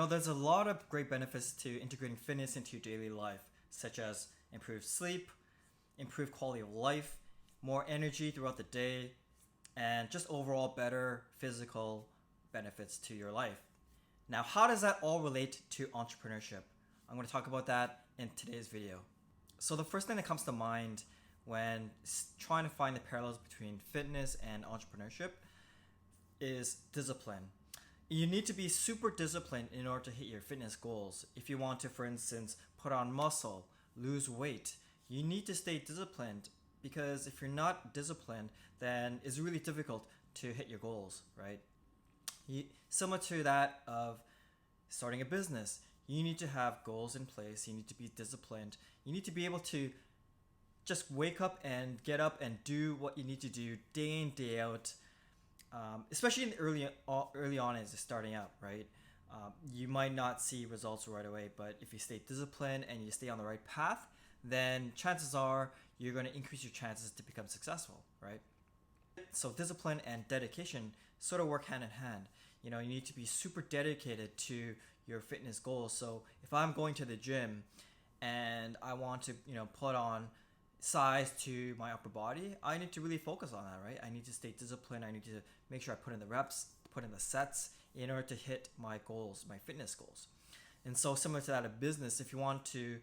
There's a lot of great benefits to integrating fitness into your daily life, such as improved sleep, improved quality of life, more energy throughout the day, and just overall better physical benefits to your life. Now, how does that all relate to entrepreneurship? I'm going to talk about that in today's video. So the first thing that comes to mind when trying to find the parallels between fitness and entrepreneurship is discipline. You need to be super disciplined in order to hit your fitness goals. If you want to, for instance, put on muscle, lose weight, you need to stay disciplined, because if you're not disciplined, then it's really difficult to hit your goals, right? Similar to that of starting a business, you need to have goals in place. You need to be disciplined. You need to be able to just wake up and get up and do what you need to do day in, day out. Especially in early on as it's starting out, right? You might not see results right away, but if you stay disciplined and you stay on the right path, then chances are you're going to increase your chances to become successful, right? So discipline and dedication sort of work hand in hand. You need to be super dedicated to your fitness goals. So if I'm going to the gym and I want to, put on size to my upper body, I need to really focus on that, right? I need to stay disciplined. I need to make sure I put in the reps, put in the sets in order to hit my goals, my fitness goals. And so similar to that of business, if you want to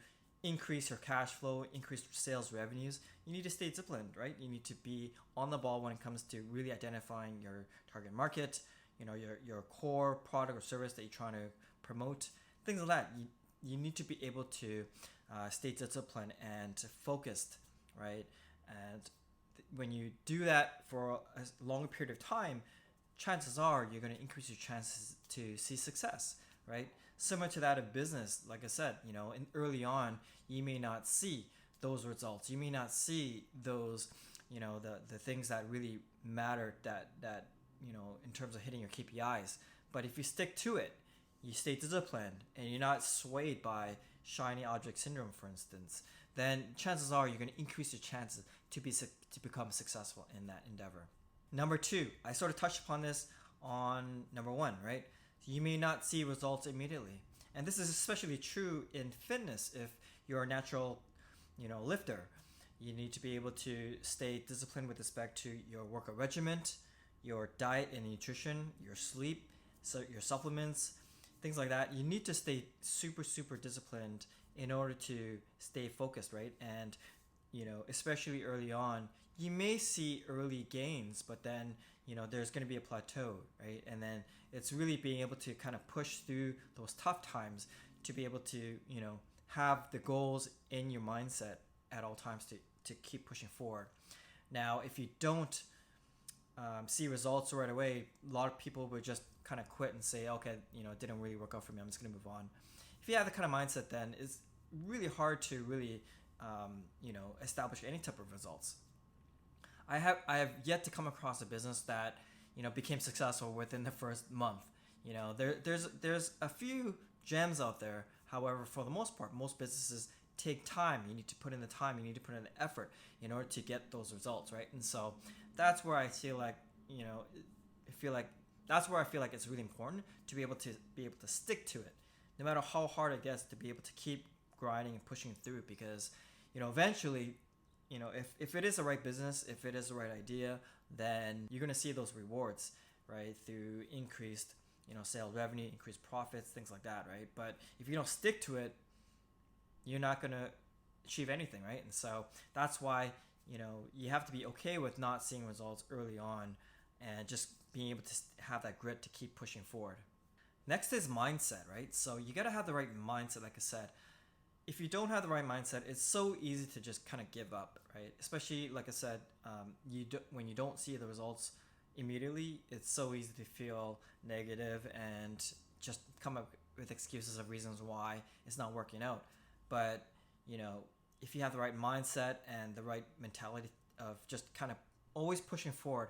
increase your cash flow, increase sales revenues, you need to stay disciplined, right? You need to be on the ball when it comes to really identifying your target market, your core product or service that you're trying to promote, things like that. You need to be able to stay disciplined and focused, right? And when you do that for a longer period of time, chances are you're going to increase your chances to see success, right? Similar to that of business, like I said, early on, you may not see those results. You may not see those, the things that really matter that in terms of hitting your KPIs. But if you stick to it, you stay disciplined, and you're not swayed by shiny object syndrome, for instance, then chances are you're going to increase your chances to become successful in that endeavor. Number two, I sort of touched upon this on number one, right? You may not see results immediately. And this is especially true in fitness. If you're a natural, lifter, you need to be able to stay disciplined with respect to your workout regimen, your diet and nutrition, your sleep, so your supplements, things like that. You need to stay super, super disciplined in order to stay focused, right? And, especially early on, you may see early gains, but then, there's going to be a plateau, right? And then it's really being able to kind of push through those tough times to be able to, have the goals in your mindset at all times to keep pushing forward. Now, if you don't see results right away, a lot of people would just kind of quit and say, okay, it didn't really work out for me, I'm just going to move on. If you have that kind of mindset, then it's really hard to really establish any type of results. I have yet to come across a business that became successful within the first month. There's a few gems out there. However, for the most part, most businesses take time. You need to put in the time. You need to put in the effort in order to get those results, right? And so that's where I feel like that's where I feel like it's really important to be able to stick to it, no matter how hard it gets, to be able to keep grinding and pushing through, because eventually, if it is the right business, if it is the right idea, then you're going to see those rewards, right, through increased sales revenue, increased profits, things like that, right? But if you don't stick to it, you're not going to achieve anything, right? And so that's why you have to be okay with not seeing results early on, and just being able to have that grit to keep pushing forward. Next is mindset, right? So you got to have the right mindset, like I said. If you don't have the right mindset, it's so easy to just kind of give up, right? Especially, like I said, when you don't see the results immediately, it's so easy to feel negative and just come up with excuses of reasons why it's not working out. But, if you have the right mindset and the right mentality of just kind of always pushing forward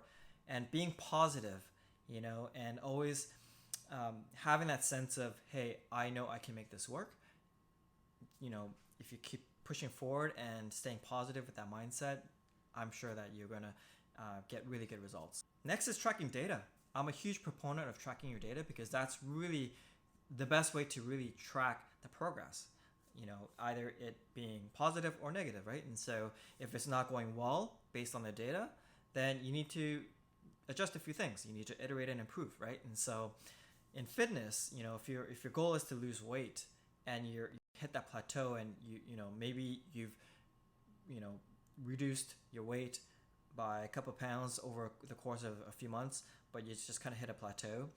and being positive, and always having that sense of, hey, I know I can make this work. If you keep pushing forward and staying positive with that mindset, I'm sure that you're going to get really good results. Next is tracking data. I'm a huge proponent of tracking your data, because that's really the best way to really track the progress, either it being positive or negative, right? And so if it's not going well based on the data, then you need to adjust a few things. You need to iterate and improve, right? And so in fitness, if your goal is to lose weight and you hit that plateau, and maybe you've reduced your weight by a couple of pounds over the course of a few months, but you just kind of hit a plateau,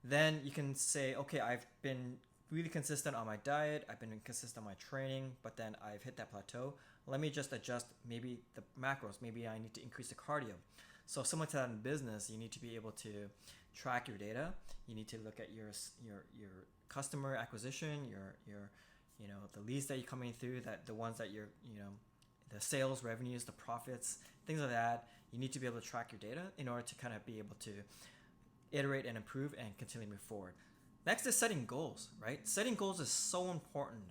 then you can say, okay, I've been really consistent on my diet, I've been consistent on my training, but then I've hit that plateau. Let me just adjust maybe the macros. Maybe I need to increase the cardio. So similar to that in business, you need to be able to track your data. You need to look at your customer acquisition, your the leads that you're coming through, that the ones that you're the sales revenues, the profits, things like that. You need to be able to track your data in order to kind of be able to iterate and improve and continue to move forward. Next is setting goals, right? Setting goals is so important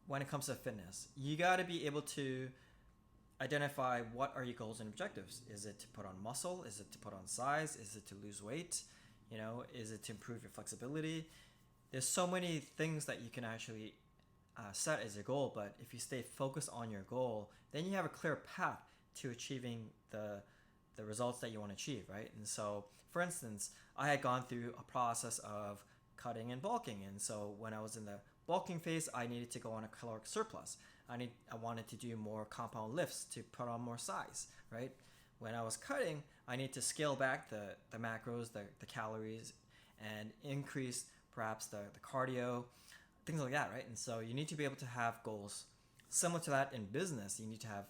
when it comes to fitness. You got to be able to identify what are your goals and objectives. Is it to put on muscle? Is it to put on size? Is it to lose weight? Is it to improve your flexibility? There's so many things that you can actually set as your goal, but if you stay focused on your goal, then you have a clear path to achieving the results that you want to achieve, right? And so, for instance, I had gone through a process of cutting and bulking, and so when I was in the bulking phase, I needed to go on a caloric surplus. I wanted to do more compound lifts to put on more size, right? When I was cutting, I need to scale back the macros, the calories, and increase perhaps the cardio, things like that, right? And so you need to be able to have goals. Similar to that in business, you need to have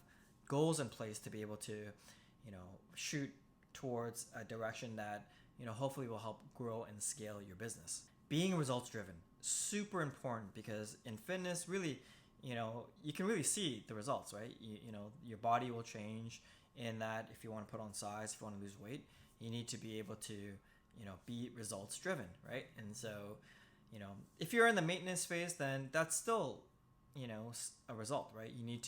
goals in place to be able to, shoot towards a direction that, hopefully will help grow and scale your business. Being results driven, super important, because in fitness, really, you can really see the results, right? Your body will change in that. If you want to put on size, if you want to lose weight, you need to be able to, be results driven, right? And so, if you're in the maintenance phase, then that's still, a result, right? You need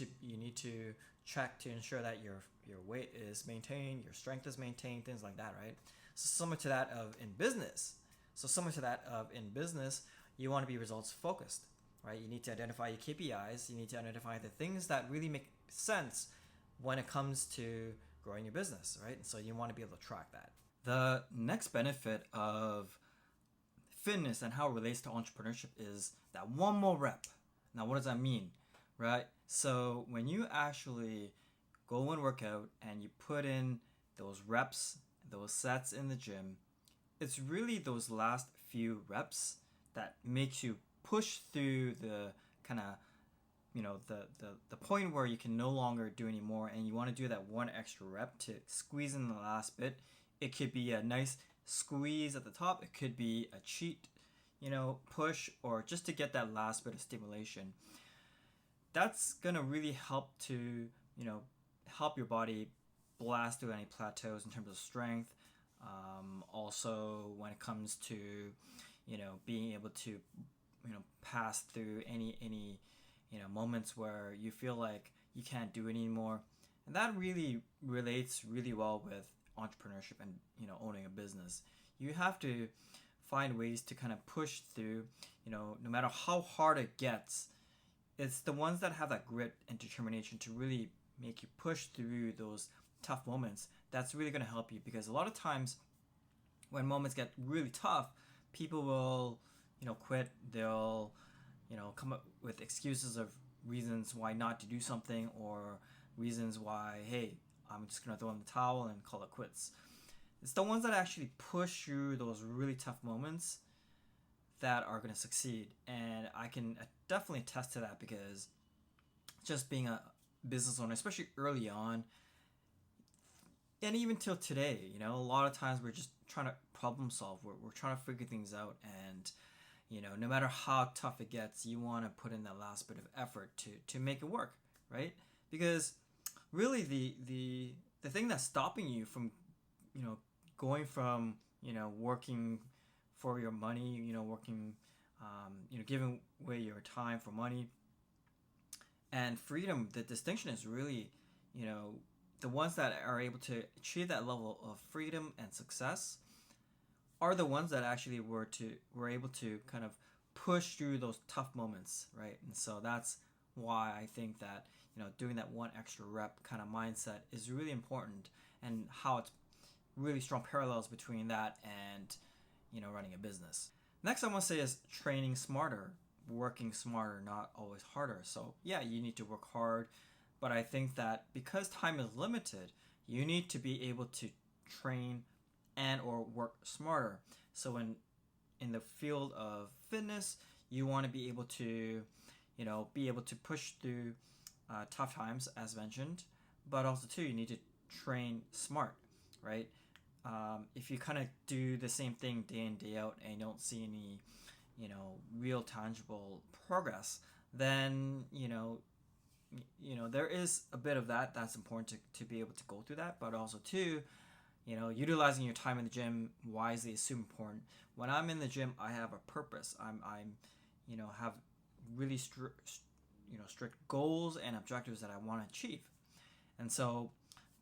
to check to ensure that your weight is maintained, your strength is maintained, things like that, right? So similar to that of in business, you want to be results focused, right? You need to identify your KPIs. You need to identify the things that really make sense when it comes to growing your business, right? And so you want to be able to track that. The next benefit of fitness and how it relates to entrepreneurship is that one more rep. Now, what does that mean, right? So when you actually go and work out and you put in those reps, those sets in the gym, it's really those last few reps that makes you push through the kind of, the point where you can no longer do any more, and you want to do that one extra rep to squeeze in the last bit. It could be a nice squeeze at the top. It could be a cheat, push, or just to get that last bit of stimulation. That's going to really help to, help your body blast through any plateaus in terms of strength. Also, when it comes to, being able to, pass through any moments where you feel like you can't do it anymore. And that really relates really well with entrepreneurship and, owning a business. You have to find ways to kind of push through, no matter how hard it gets. It's the ones that have that grit and determination to really make you push through those tough moments that's really going to help you, because a lot of times when moments get really tough, people will, quit. They'll, come up with excuses of reasons why not to do something, or reasons why, hey, I'm just going to throw in the towel and call it quits. It's the ones that actually push through those really tough moments that are going to succeed. And I can definitely attest to that, because just being a business owner, especially early on, and even till today, a lot of times we're just trying to problem solve. We're trying to figure things out, and no matter how tough it gets, you want to put in that last bit of effort to make it work, right? Because really the thing that's stopping you from going from working for your money, working giving away your time for money and freedom, the distinction is really the ones that are able to achieve that level of freedom and success are the ones that actually were able to kind of push through those tough moments, right? And so that's why I think that, doing that one extra rep kind of mindset is really important, and how it's really strong parallels between that and, running a business. Next, I want to say is training smarter, working smarter, not always harder. So yeah, you need to work hard, but I think that because time is limited, you need to be able to train and or work smarter. So in the field of fitness, you want to be able to, push through tough times, as mentioned, but also too, you need to train smart, right? If you kind of do the same thing day in, day out, and you don't see any, real tangible progress, then, there is a bit of that's important to be able to go through that, but also too, utilizing your time in the gym wisely is super important. When I'm in the gym, I have a purpose. I'm have really strict goals and objectives that I want to achieve. And so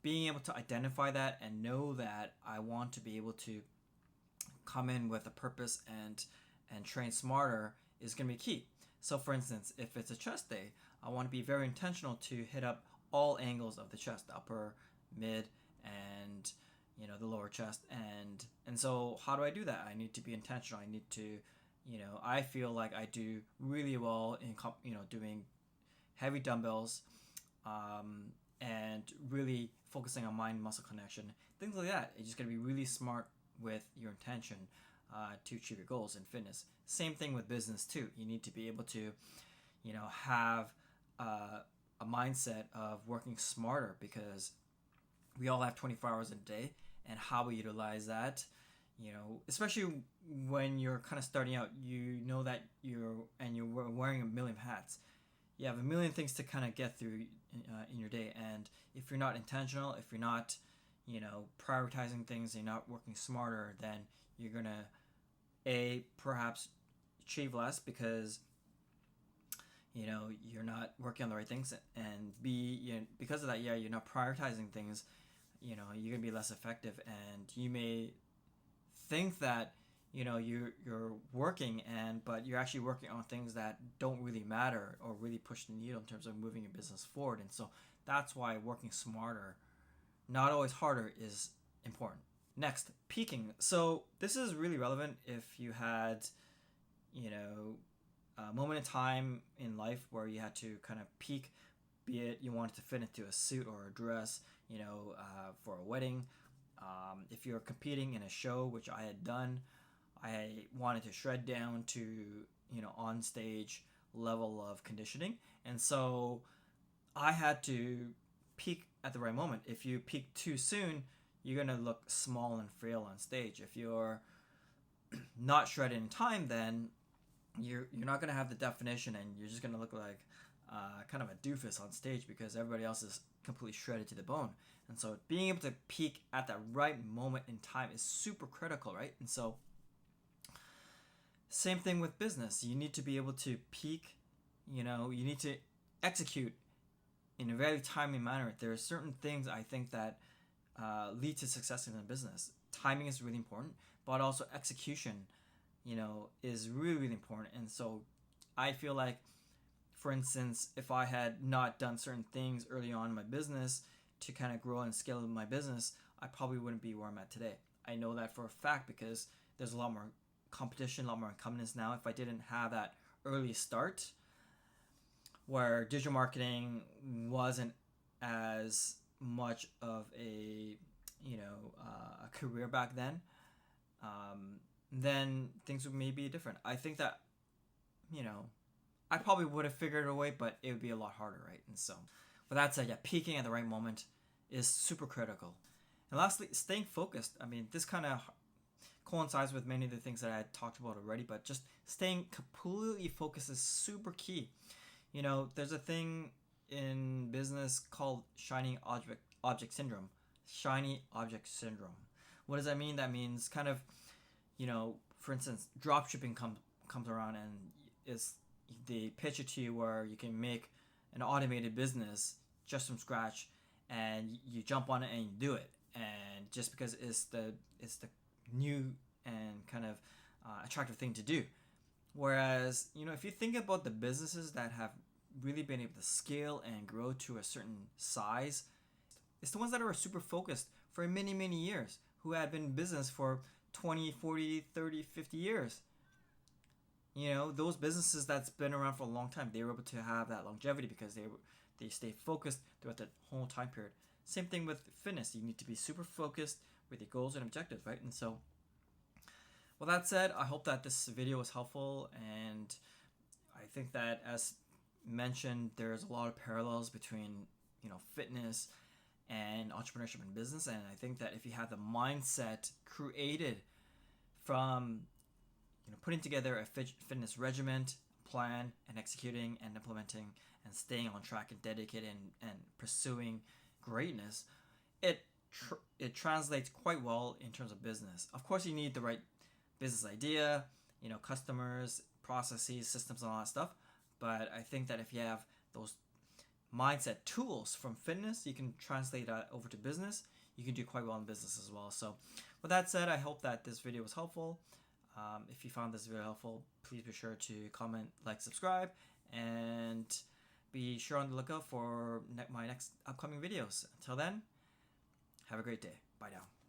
being able to identify that and know that I want to be able to come in with a purpose and train smarter is going to be key. So for instance, if it's a chest day, I want to be very intentional to hit up all angles of the chest, the upper, mid, and the lower chest. And so how do I do that? I need to be intentional. I need to, I feel like I do really well in doing heavy dumbbells, and really focusing on mind muscle connection, things like that. You're just going to be really smart with your intention to achieve your goals in fitness. Same thing with business too. You need to be able to have a mindset of working smarter, because we all have 24 hours a day, and how we utilize that, especially when you're kind of starting out, that you're wearing a million hats. You have a million things to kind of get through in your day, and if you're not intentional, if you're not, prioritizing things, and you're not working smarter, then you're gonna perhaps achieve less, because you're not working on the right things, and B, because of that, you're not prioritizing things. You're gonna be less effective, and you may think that you're working, but you're actually working on things that don't really matter or really push the needle in terms of moving your business forward. And so that's why working smarter, not always harder, is important. Next, peaking. So this is really relevant if you had a moment in time in life where you had to kind of peak, be it you wanted to fit into a suit or a dress, for a wedding. If you're competing in a show, which I had done, I wanted to shred down to, on stage level of conditioning. And so I had to peak at the right moment. If you peak too soon, you're going to look small and frail on stage. If you're not shredded in time, then you're not going to have the definition, and you're just going to look like kind of a doofus on stage, because everybody else is completely shredded to the bone. And so being able to peak at that right moment in time is super critical, right? And so same thing with business. You need to be able to peak, you need to execute in a very timely manner. There are certain things I think that lead to success in a business. Timing is really important, but also execution, is really, really important. And so I feel like, for instance, if I had not done certain things early on in my business to kind of grow and scale my business, I probably wouldn't be where I'm at today. I know that for a fact, because there's a lot more competition, a lot more incumbents now. If I didn't have that early start, where digital marketing wasn't as much of a career back then, then things would maybe be different. I think that I probably would have figured a way, but it would be a lot harder, right? And so with that said, peaking at the right moment is super critical. And lastly, staying focused. I mean, this kind of coincides with many of the things that I had talked about already, but just staying completely focused is super key. There's a thing in business called shiny object syndrome. Shiny object syndrome. What does that mean? That means kind of, for instance, drop shipping comes around, and they pitch it to you where you can make an automated business just from scratch, and you jump on it and you do it. And just because it's the new and kind of attractive thing to do. Whereas, if you think about the businesses that have really been able to scale and grow to a certain size, it's the ones that are super focused for many, many years, who had been in business for 20, 40, 30, 50 years. Those businesses that's been around for a long time, they were able to have that longevity because they stay focused throughout the whole time period. Same thing with fitness. You need to be super focused with your goals and objectives, right? And so, well, that said, I hope that this video was helpful, and I think that, as mentioned, there's a lot of parallels between fitness and entrepreneurship and business. And I think that if you have the mindset created from putting together a fitness regimen, plan, and executing and implementing and staying on track and dedicated and pursuing greatness, it translates quite well in terms of business. Of course, you need the right business idea, customers, processes, systems, and all that stuff. But I think that if you have those mindset tools from fitness, you can translate that over to business. You can do quite well in business as well. So with that said, I hope that this video was helpful. If you found this video helpful, please be sure to comment, like, subscribe, and be sure on the lookout for my next upcoming videos. Until then, have a great day. Bye now.